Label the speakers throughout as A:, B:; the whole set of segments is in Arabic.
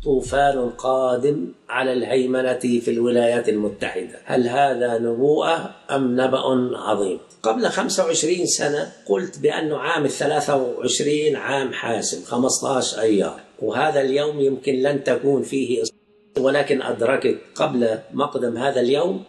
A: طوفان قادم على الهيمنة في الولايات المتحدة. هل هذا نبوءة أم نبأ عظيم؟ قبل 25 سنة قلت بأن عام 23 عام حاسم، 15 أيار، وهذا اليوم يمكن لن تكون فيه، ولكن أدركت قبل مقدم هذا اليوم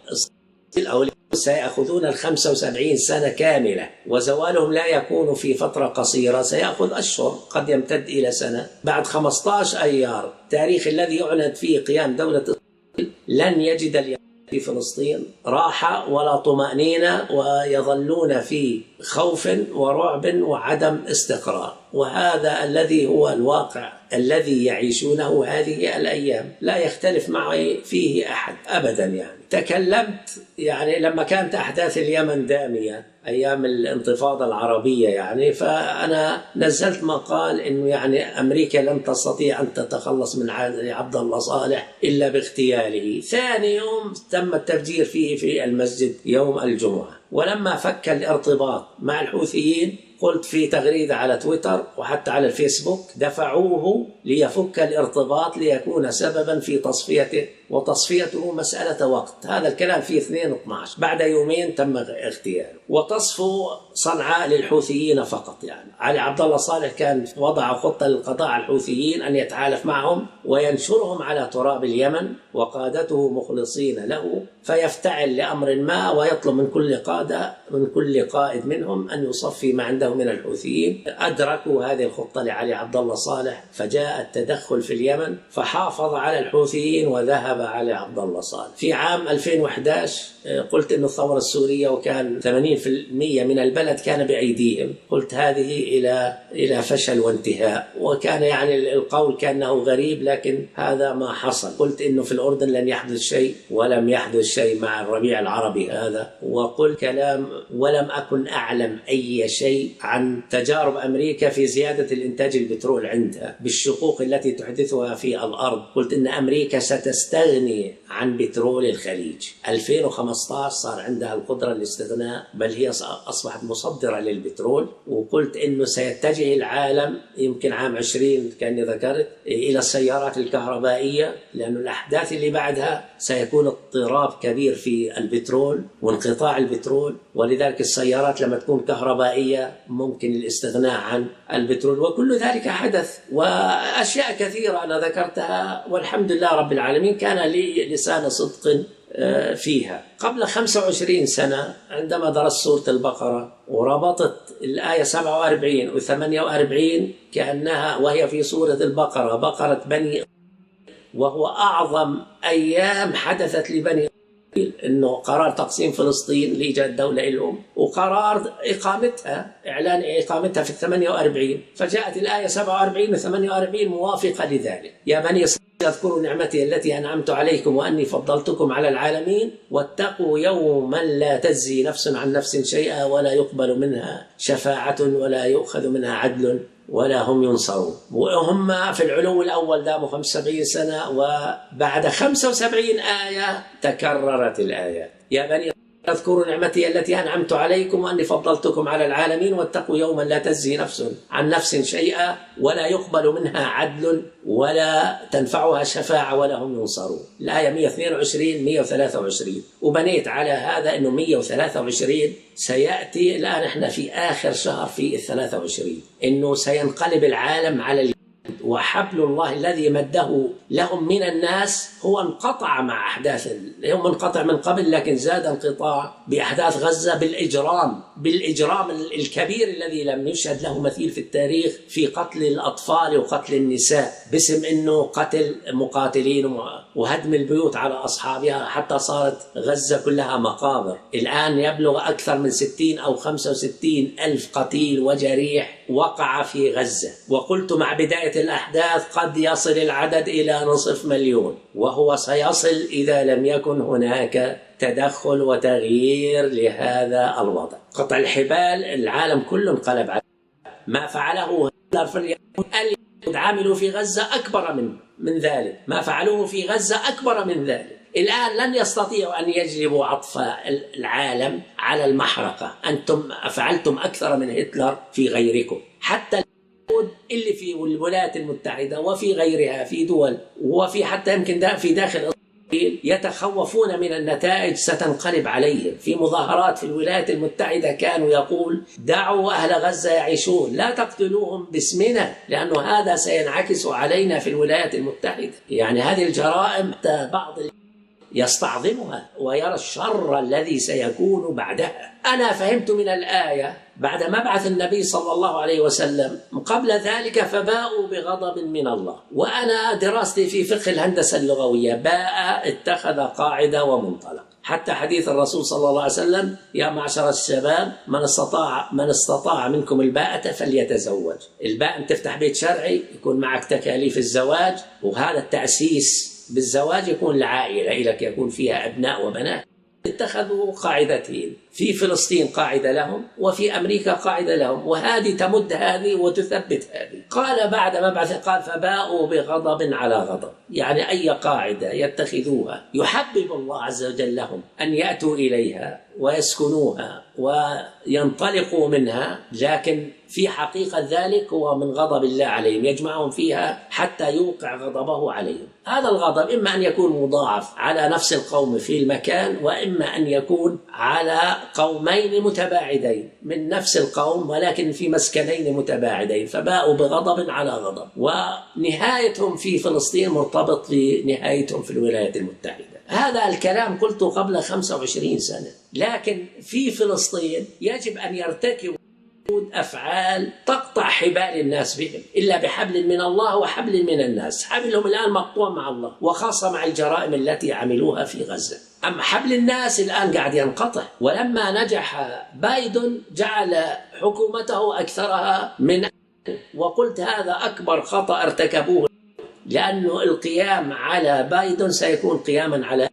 A: سيأخذون 75 سنة كاملة، وزوالهم لا يكون في فترة قصيرة، سيأخذ أشهر، قد يمتد إلى سنة. بعد 15 أيار التاريخ الذي يعلن فيه قيام دولة إسرائيل لن يجد اليهود في فلسطين راحة ولا طمأنينة، ويظلون في خوف ورعب وعدم استقرار. وهذا الذي هو الواقع الذي يعيشونه هذه الأيام، لا يختلف معي فيه أحد أبدا. تكلمت لما كانت أحداث اليمن دامية أيام الانتفاضة العربية، فأنا نزلت مقال إنه أمريكا لن تستطيع أن تتخلص من عبد الله صالح إلا باغتياله. ثاني يوم تم التفجير فيه في المسجد يوم الجمعة. ولما فك الارتباط مع الحوثيين قلت في تغريدة على تويتر وحتى على الفيسبوك: دفعوه ليفك الارتباط ليكون سببا في تصفيته، وتصفيته مسألة وقت. هذا الكلام في 2/12، بعد يومين تم اغتياله. وتصفو صنعاء للحوثيين فقط. علي عبد الله صالح كان وضع خطة للقضاء على الحوثيين أن يتحالف معهم وينشرهم على تراب اليمن، وقادته مخلصين له، فيفتعل لأمر ما ويطلب من كل قائد منهم أن يصفي ما عنده من الحوثيين. أدركوا هذه الخطة لعلي عبد الله صالح، فجاء التدخل في اليمن فحافظ على الحوثيين وذهب علي عبد الله صالح. في عام 2011 قلت إن الثورة السورية وكان 80% من البلد كان بأيديهم، قلت هذه إلى فشل وانتهاء، وكان القول كأنه غريب، لكن هذا ما حصل. قلت إنه في الأردن لن يحدث شيء، ولم يحدث شيء مع الربيع العربي هذا. وقلت كلام ولم أكن أعلم أي شيء عن تجارب أمريكا في زيادة الإنتاج البترول عندها بالشقوق التي تحدثها في الأرض. قلت إن أمريكا ستستغني عن بترول الخليج. 2015 صار عندها القدرة للاستغناء، بل هي أصبحت مصدرة للبترول. وقلت إنه سيتجه العالم يمكن عام 20 كأني ذكرت إلى السيارات الكهربائية، لأن الأحداث اللي بعدها سيكون اضطراب كبير في البترول وانقطاع البترول، ولذلك السيارات لما تكون كهربائية ممكن الاستغناء عن البترول. وكل ذلك حدث، وأشياء كثيرة أنا ذكرتها والحمد لله رب العالمين كان لي لسان صدق فيها. قبل 25 سنة عندما درست سورة البقرة وربطت الآية 47 و 48 كأنها وهي في سورة البقرة بقرة بني، وهو أعظم أيام حدثت لبني إنه قرار تقسيم فلسطين لإيجاد دولة لهم، وقرار إعلان إقامتها في 48. فجاءت الآية 47 و 48 موافقة لذلك: يا بني اذكروا نعمتي التي أنعمت عليكم وأني فضلتكم على العالمين، واتقوا يوما لا تجزي نفس عن نفس شيئا ولا يقبل منها شفاعة ولا يؤخذ منها عدل ولا هم ينصرون. وهم في العلو الأول داموا 75 سنة، وبعد 75 آية تكررت الآيات: يا بني اذكروا نعمتي التي أنعمت عليكم وأني فضلتكم على العالمين، واتقوا يوما لا تجزي نفس عن نفس شيئا ولا يقبل منها عدل ولا تنفعها شفاعة ولا هم ينصرون. الآية 122 123. وبنيت على هذا أنه 123 سيأتي الآن، احنا في آخر شهر في 23، أنه سينقلب العالم على وحبل الله الذي مده لهم من الناس هو انقطع مع أحداث، هم انقطع من قبل لكن زاد انقطاع بأحداث غزة، بالإجرام الكبير الذي لم يشهد له مثيل في التاريخ في قتل الأطفال وقتل النساء باسم أنه قتل مقاتلين وهدم البيوت على أصحابها، حتى صارت غزة كلها مقابر. الآن يبلغ أكثر من 60 أو 65 ألف قتيل وجريح وقع في غزة. وقلت مع بداية الأحداث قد يصل العدد إلى نصف مليون، وهو سيصل إذا لم يكن هناك تدخل وتغيير لهذا الوضع. قطع الحبال العالم كله انقلب عليه. ما فعله هتلر في اليهود عملوا في غزة أكبر من ذلك، ما فعلوه في غزة أكبر من ذلك. الآن لن يستطيعوا أن يجلبوا عطف العالم على المحرقة. أنتم فعلتم أكثر من هتلر في غيركم. حتى اليهود اللي في الولايات المتحدة وفي غيرها في دول، وفي حتى يمكن في داخل إسرائيل، يتخوفون من النتائج ستنقلب عليهم. في مظاهرات في الولايات المتحدة كانوا يقول دعوا أهل غزة يعيشون، لا تقتلوهم باسمنا، لأنه هذا سينعكس علينا في الولايات المتحدة. يعني هذه الجرائم بعض يستعظمها ويرى الشر الذي سيكون بعدها. أنا فهمت من الآية بعد مبعث النبي صلى الله عليه وسلم قبل ذلك فباءوا بغضب من الله. وأنا دراستي في فقه الهندسة اللغوية، باء اتخذ قاعدة ومنطلق، حتى حديث الرسول صلى الله عليه وسلم يا معشر الشباب من استطاع منكم الباءة فليتزوج. الباء أن تفتح بيت شرعي، يكون معك تكاليف الزواج، وهذا التأسيس بالزواج يكون العائلة لك يكون فيها أبناء وبنات. اتخذوا قاعدتين، في فلسطين قاعدة لهم وفي أمريكا قاعدة لهم، وهذه تمد هذه وتثبت هذه. قال بعد مبعث قال فباءوا بغضب على غضب، يعني أي قاعدة يتخذوها يحبب الله عز وجل لهم أن يأتوا إليها ويسكنوها وينطلقوا منها، لكن في حقيقة ذلك هو من غضب الله عليهم، يجمعهم فيها حتى يوقع غضبه عليهم. هذا الغضب إما أن يكون مضاعف على نفس القوم في المكان، وإما أن يكون على قومين متباعدين من نفس القوم ولكن في مسكنين متباعدين، فباءوا بغضب على غضب. ونهايتهم في فلسطين مرتبط بنهايتهم في الولايات المتحدة. هذا الكلام قلته قبل 25 سنة، لكن في فلسطين يجب أن يرتكبوا أفعال تقطع حبال الناس بهم، إلا بحبل من الله وحبل من الناس. حبلهم الآن مقطوع مع الله، وخاصة مع الجرائم التي عملوها في غزة. أما حبل الناس الآن قاعد ينقطع. ولما نجح بايدن جعل حكومته أكثرها من، وقلت هذا أكبر خطأ ارتكبوه، لأنه القيام على بايدن سيكون قياما على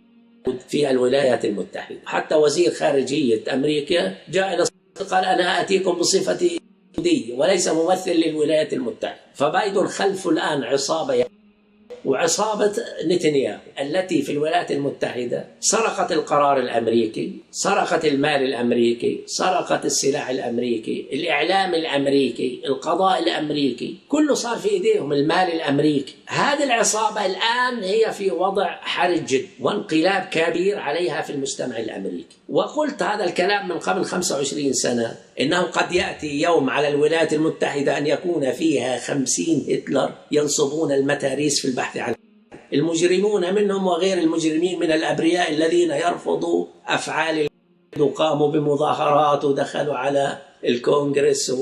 A: في الولايات المتحدة. حتى وزير خارجية أمريكا جاء إلى قال أنا آتيكم بصفتي يهودي وليس ممثل للولايات المتحدة. فبايدن خلف الآن عصابة، وعصابة نتنياهو التي في الولايات المتحدة سرقت القرار الأمريكي، سرقت المال الأمريكي، سرقت السلاح الأمريكي، الإعلام الأمريكي، القضاء الأمريكي، كله صار في إيديهم المال الأمريكي. هذه العصابة الآن هي في وضع حرج جدا وانقلاب كبير عليها في المجتمع الأمريكي. وقلت هذا الكلام من قبل 25 سنة، إنه قد يأتي يوم على الولايات المتحدة أن يكون فيها 50 هتلر ينصبون المتاريس في البحث عن المجرمون منهم وغير المجرمين من الأبرياء الذين يرفضوا أفعال، وقاموا بمظاهرات ودخلوا على الكونغرس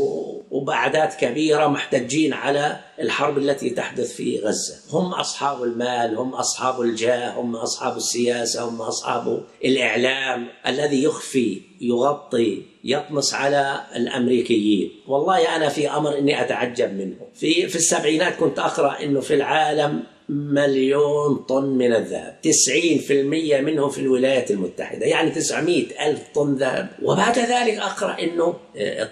A: وبعدات كبيرة محتجين على الحرب التي تحدث في غزة. هم أصحاب المال، هم أصحاب الجاه، هم أصحاب السياسة، هم أصحاب الإعلام الذي يخفي يغطي يطمس على الأمريكيين. والله أنا في أمر إني أتعجب منه. في السبعينات كنت أقرأ إنه في العالم 1,000,000 طن من الذهب، 90% منه في الولايات المتحدة، يعني 900,000 طن ذهب. وبعد ذلك أقرأ إنه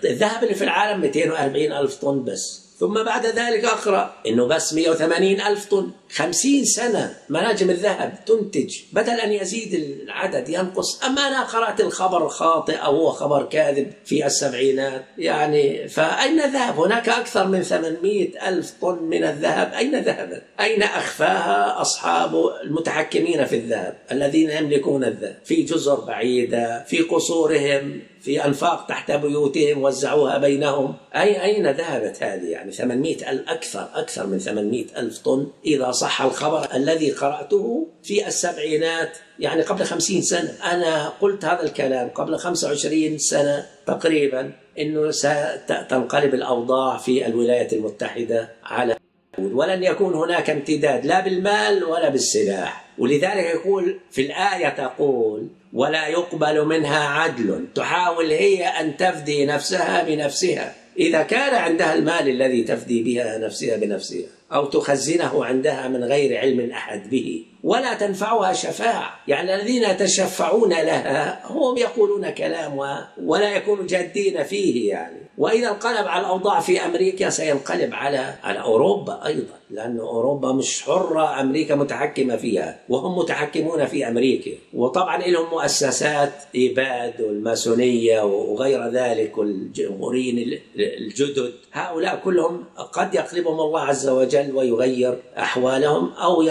A: الذهب اللي في العالم 240,000 طن بس. ثم بعد ذلك أقرأ إنه بس 180,000 طن. 50 سنة مناجم الذهب تنتج، بدل أن يزيد العدد ينقص. أما أنا قرأت الخبر الخاطئ أو هو خبر كاذب في السبعينات، يعني فأين ذهب؟ هناك أكثر من 800,000 طن من الذهب، أين ذهبت؟ أين أخفاها أصحاب المتحكمين في الذهب الذين يملكون الذهب؟ في جزر بعيدة، في قصورهم، في أنفاق تحت بيوتهم وزعوها بينهم. أين ذهبت هذه؟ يعني 800,000 أكثر من 800,000 طن إذا صح الخبر الذي قرأته في السبعينات، يعني قبل 50 سنة. أنا قلت هذا الكلام قبل 25 سنة تقريبا، إنه ستنقلب الأوضاع في الولايات المتحدة على، ولن يكون هناك امتداد لا بالمال ولا بالسلاح. ولذلك يقول في الآية تقول ولا يقبل منها عدل، تحاول هي أن تفدي نفسها بنفسها. إذا كان عندها المال الذي تفدي بها نفسها بنفسها، أو تخزنه عندها من غير علم أحد به، ولا تنفعها شفاعة، يعني الذين يتشفعون لها هم يقولون كلام ولا يكونوا جادين فيه، يعني وإذا انقلب على الأوضاع في أمريكا سينقلب على أوروبا أيضا، لأن أوروبا مش حرة، أمريكا متحكمة فيها وهم متحكمون في أمريكا. وطبعا لهم مؤسسات إباد والماسونية وغير ذلك والجمهوريين الجدد، هؤلاء كلهم قد يقلبهم الله عز وجل ويغير أحوالهم أو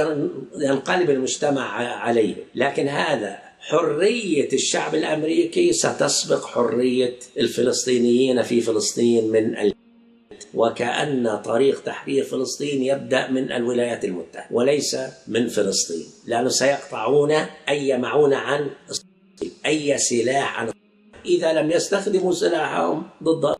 A: ينقلب المجتمع عليهم. لكن هذا حرية الشعب الأمريكي ستسبق حرية الفلسطينيين في فلسطين وكأن طريق تحرير فلسطين يبدأ من الولايات المتحدة وليس من فلسطين، لأنه سيقطعون أي معونة عن أي سلاح عن إذا لم يستخدموا سلاحهم ضد.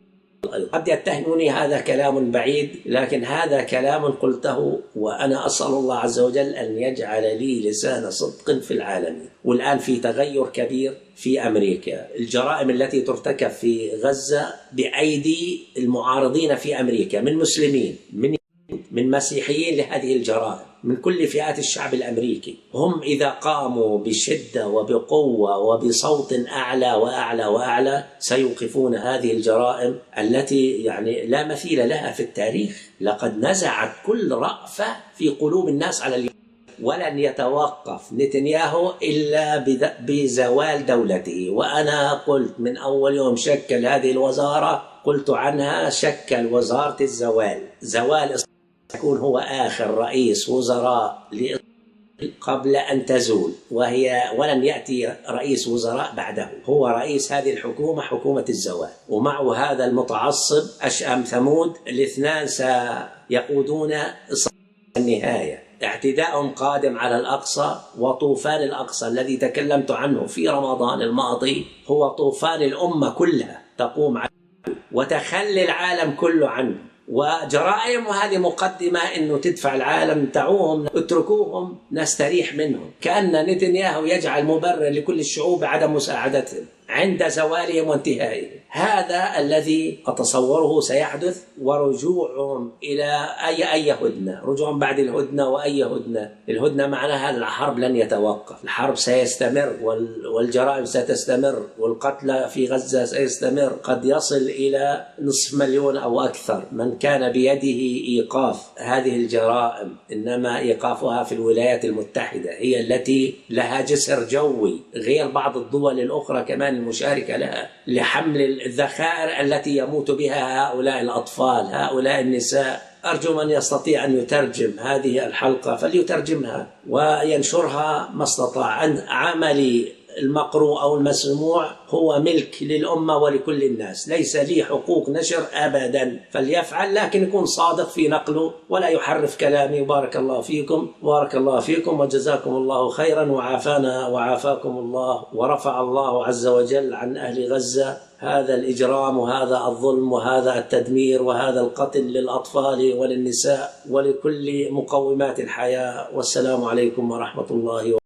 A: قد يتهموني هذا كلام بعيد، لكن هذا كلام قلته وأنا أسأل الله عز وجل أن يجعل لي لسان صدق في العالمين. والآن في تغير كبير في أمريكا، الجرائم التي ترتكب في غزة بأيدي المعارضين في أمريكا من مسلمين من مسيحيين لهذه الجرائم من كل فئات الشعب الأمريكي، هم إذا قاموا بشدة وبقوة وبصوت أعلى وأعلى وأعلى سيوقفون هذه الجرائم التي يعني لا مثيل لها في التاريخ. لقد نزعت كل رأفة في قلوب الناس على اليوم، ولن يتوقف نتنياهو إلا بزوال دولته. وأنا قلت من أول يوم شكل هذه الوزارة، قلت عنها شكل وزارة زوال يكون هو آخر رئيس وزراء قبل أن تزول، ولن يأتي رئيس وزراء بعده، هو رئيس هذه الحكومة، حكومة الزوال. ومعه هذا المتعصب أشأم ثمود، الاثنان سيقودون النهاية. اعتداء قادم على الأقصى، وطوفان الأقصى الذي تكلمت عنه في رمضان الماضي هو طوفان الأمة كلها تقوم عنه وتخلي العالم كله عنه. وجرائم هذه مقدمة إنه تدفع العالم، دعوهم اتركوهم نستريح منهم، كأن نتنياهو يجعل مبرر لكل الشعوب عدم مساعدتهم عند زوالهم وانتهائهم. هذا الذي أتصوره سيحدث، ورجوعهم إلى أي هدنة، رجوعهم بعد الهدنة. وأي هدنة؟ الهدنة معناها الحرب لن يتوقف، الحرب سيستمر والجرائم ستستمر والقتلى في غزة سيستمر، قد يصل إلى 500,000 أو أكثر. من كان بيده إيقاف هذه الجرائم إنما إيقافها في الولايات المتحدة، هي التي لها جسر جوي غير بعض الدول الأخرى كمان المشاركة لها لحمل الذخائر التي يموت بها هؤلاء الأطفال، هؤلاء النساء. أرجو من يستطيع أن يترجم هذه الحلقة فليترجمها وينشرها ما استطاع. عملي المقروء أو المسموع هو ملك للأمة ولكل الناس، ليس لي حقوق نشر أبدا، فليفعل لكن يكون صادق في نقله ولا يحرف كلامي. بارك الله فيكم وجزاكم الله خيرا، وعافانا وعافاكم الله، ورفع الله عز وجل عن أهل غزة هذا الإجرام وهذا الظلم وهذا التدمير وهذا القتل للأطفال وللنساء ولكل مقومات الحياة. والسلام عليكم ورحمة الله